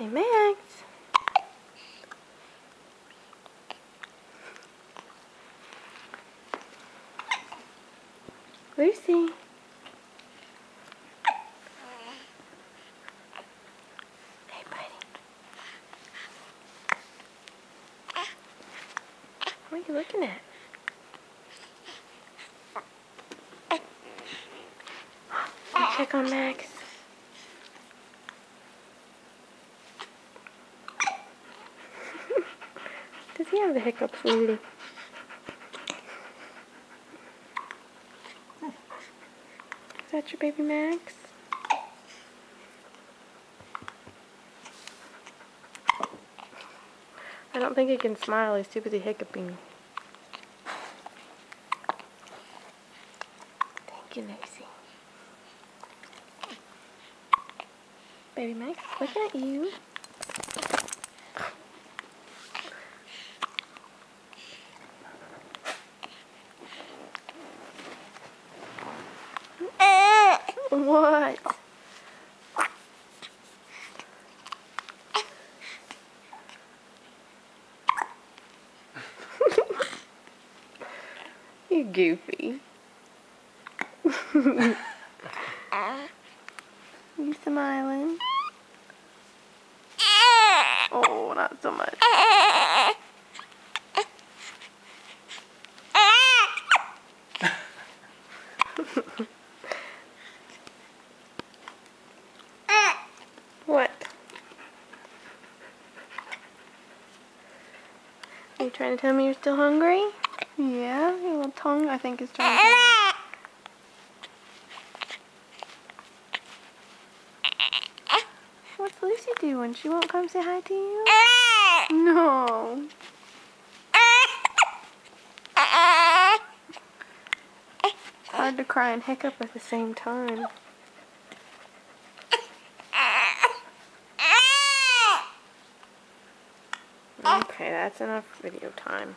Hey, Max. Lucy. Hey, buddy. What are you looking at? Check on Max. Does he have the hiccups, Lily? Is that your baby Max? I don't think he can smile. He's too busy hiccuping. Thank you, Lucy. Baby Max, looking at you. What? You goofy. You smiling? Oh, not so much. What? Are you trying to tell me you're still hungry? Yeah, your little tongue I think is trying to tell me. What's Lucy doing? She won't come say hi to you? No. It's hard to cry and hiccup at the same time. Okay, that's enough video time.